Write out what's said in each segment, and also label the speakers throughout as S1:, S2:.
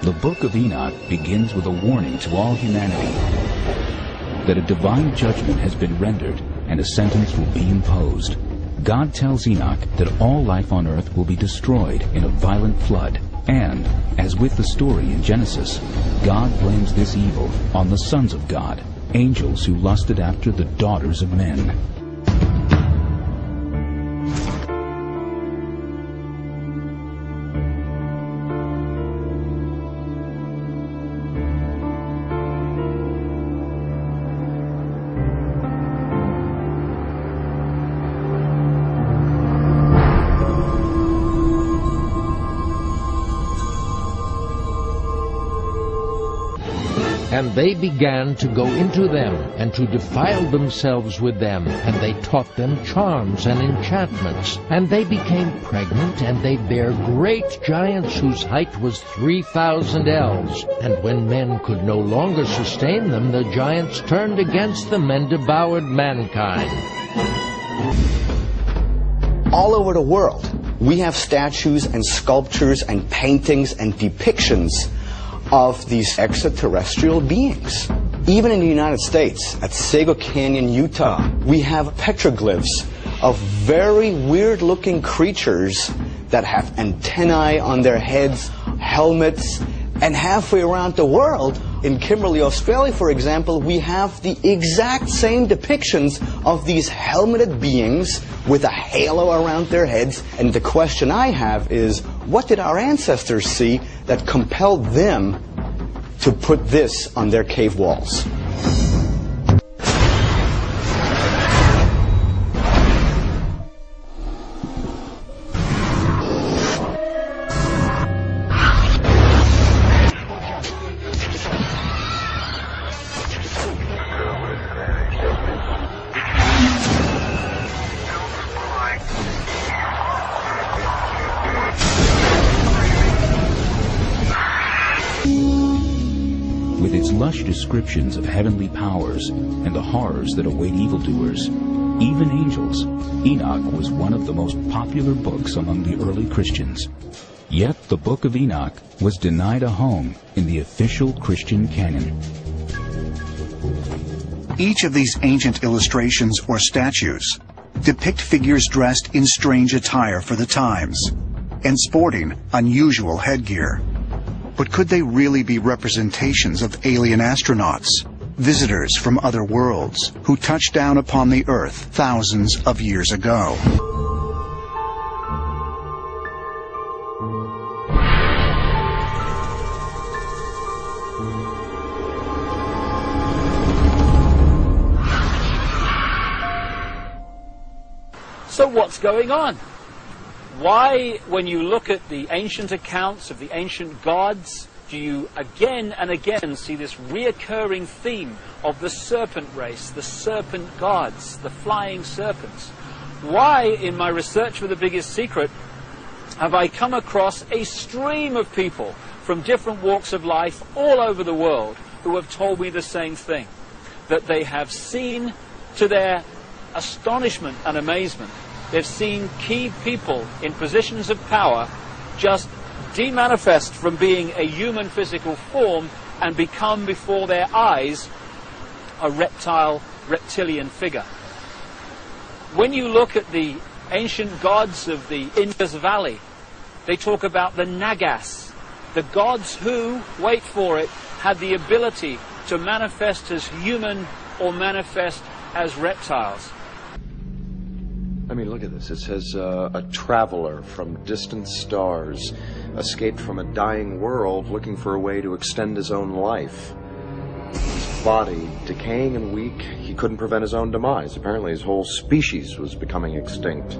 S1: The book of Enoch begins with a warning to all humanity that a divine judgment has been rendered and a sentence will be imposed. God tells Enoch that all life on earth will be destroyed in a violent flood, and, as with the story in Genesis, God blames this evil on the sons of God, angels who lusted after the daughters of men.
S2: And they began to go into them, and to defile themselves with them, and they taught them charms and enchantments. And they became pregnant, and they bare great giants whose height was 3,000 ells. And when men could no longer sustain them, the giants turned against them and devoured mankind.
S3: All over the world, we have statues and sculptures and paintings and depictions of these extraterrestrial beings. Even in the United States, at Sago Canyon, Utah, we have petroglyphs of very weird-looking creatures that have antennae on their heads, helmets, and halfway around the world, in Kimberley, Australia, for example, we have the exact same depictions of these helmeted beings with a halo around their heads. And the question I have is, what did our ancestors see that compelled them to put this on their cave walls?
S1: With its lush descriptions of heavenly powers and the horrors that await evildoers, even angels, Enoch was one of the most popular books among the early Christians. Yet the Book of Enoch was denied a home in the official Christian canon.
S4: Each of these ancient illustrations or statues depict figures dressed in strange attire for the times and sporting unusual headgear. But could they really be representations of alien astronauts, visitors from other worlds, who touched down upon the Earth thousands of years ago?
S5: So what's going on? Why, when you look at the ancient accounts of the ancient gods, do you again and again see this reoccurring theme of the serpent race, the serpent gods, the flying serpents? Why, in my research for The Biggest Secret, have I come across a stream of people from different walks of life all over the world who have told me the same thing, that they have seen, to their astonishment and amazement, they've seen key people in positions of power just demanifest from being a human physical form and become before their eyes a reptilian figure. When you look at the ancient gods of the Indus Valley, they talk about the Nagas, the gods who, wait for it, had the ability to manifest as human or manifest as reptiles.
S6: I mean, look at this. It says, a traveler from distant stars escaped from a dying world looking for a way to extend his own life. His body decaying and weak, he couldn't prevent his own demise. Apparently his whole species was becoming extinct.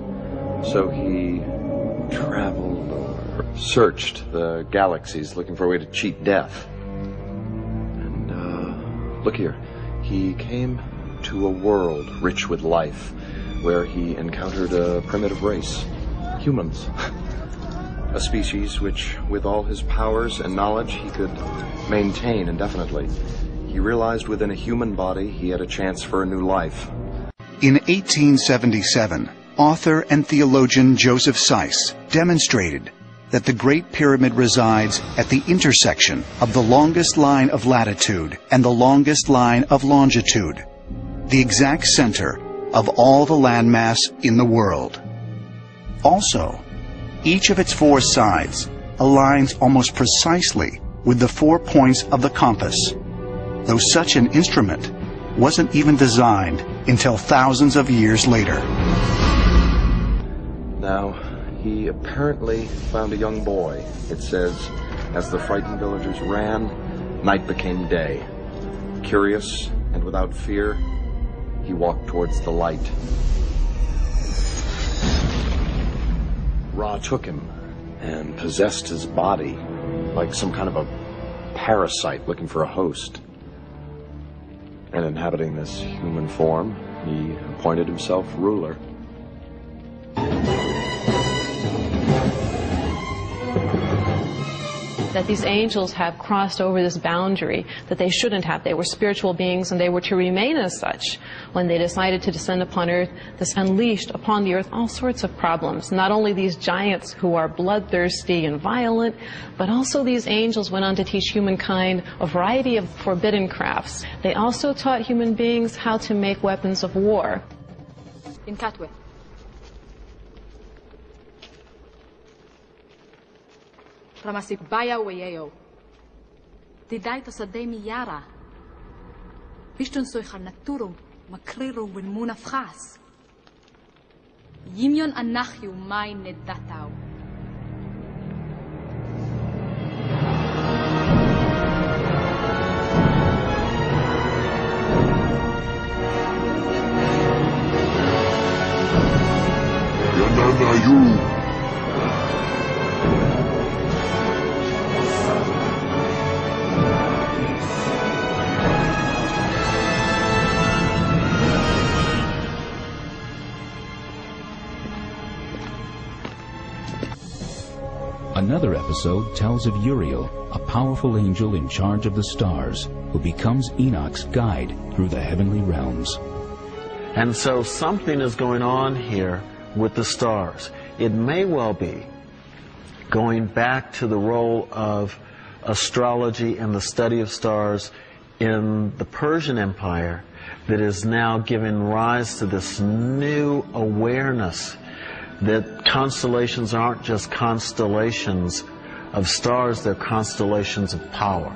S6: So he traveled or searched the galaxies looking for a way to cheat death. And, look here. He came to a world rich with life, where he encountered a primitive race, humans. A species which, with all his powers and knowledge, he could maintain indefinitely. He realized within a human body he had a chance for a new life.
S4: In 1877, author and theologian Joseph Seiss demonstrated that the Great Pyramid resides at the intersection of the longest line of latitude and the longest line of longitude, the exact center of all the landmass in the world. Also, each of its 4 sides aligns almost precisely with the 4 points of the compass, though such an instrument wasn't even designed until thousands of years later.
S6: Now, he apparently found a young boy. It says, as the frightened villagers ran, night became day. Curious and without fear, he walked towards the light. Ra took him and possessed his body like some kind of a parasite looking for a host. And inhabiting this human form, he appointed himself ruler.
S7: That these angels have crossed over this boundary that they shouldn't have. They were spiritual beings and they were to remain as such. When they decided to descend upon earth, this unleashed upon the earth all sorts of problems. Not only these giants who are bloodthirsty and violent, but also these angels went on to teach humankind a variety of forbidden crafts. They also taught human beings how to make weapons of war.
S8: In Katwe. Ramasik baya wayeo. Didai to sademi yara. Bistun soy kharnaturum makriro win munafkhas. Yimyon anachyu mai nedatau.
S9: Yananayu.
S1: Another episode tells of Uriel, a powerful angel in charge of the stars, who becomes Enoch's guide through the heavenly realms.
S10: And so something is going on here with the stars. It may well be going back to the role of astrology and the study of stars in the Persian Empire that is now giving rise to this new awareness that constellations aren't just constellations of stars, they're constellations of power.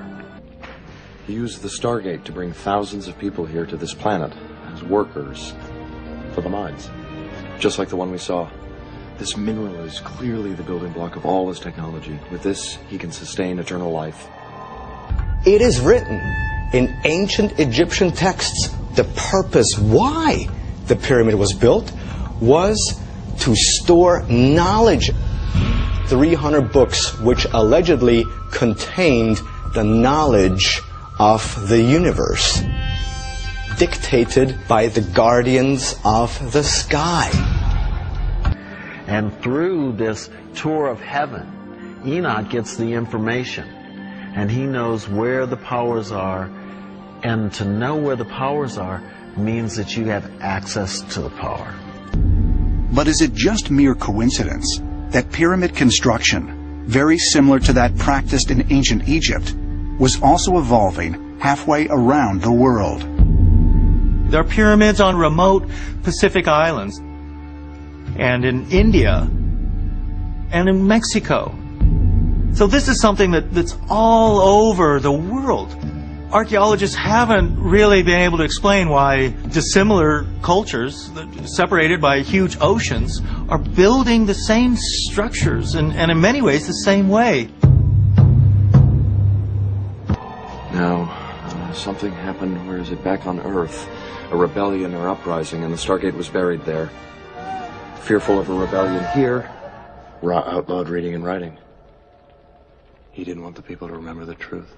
S6: He used the Stargate to bring thousands of people here to this planet as workers for the mines. Just like the one we saw. This mineral is clearly the building block of all his technology. With this, he can sustain eternal life.
S3: It is written in ancient Egyptian texts, the purpose why the pyramid was built was to store knowledge. 300 books which allegedly contained the knowledge of the universe, dictated by the guardians of the sky.
S10: And through this tour of heaven, Enoch gets the information, and he knows where the powers are, and to know where the powers are means that you have access to the power.
S4: But is it just mere coincidence that pyramid construction, very similar to that practiced in ancient Egypt, was also evolving halfway around the world?
S11: There are pyramids on remote Pacific islands, and in India, and in Mexico. So this is something that's all over the world. Archaeologists haven't really been able to explain why dissimilar cultures, separated by huge oceans, are building the same structures and in many ways the same way.
S6: Now, something happened, where is it, back on Earth? A rebellion or uprising, and the Stargate was buried there. Fearful of a rebellion here, Ra outlawed reading and writing. He didn't want the people to remember the truth.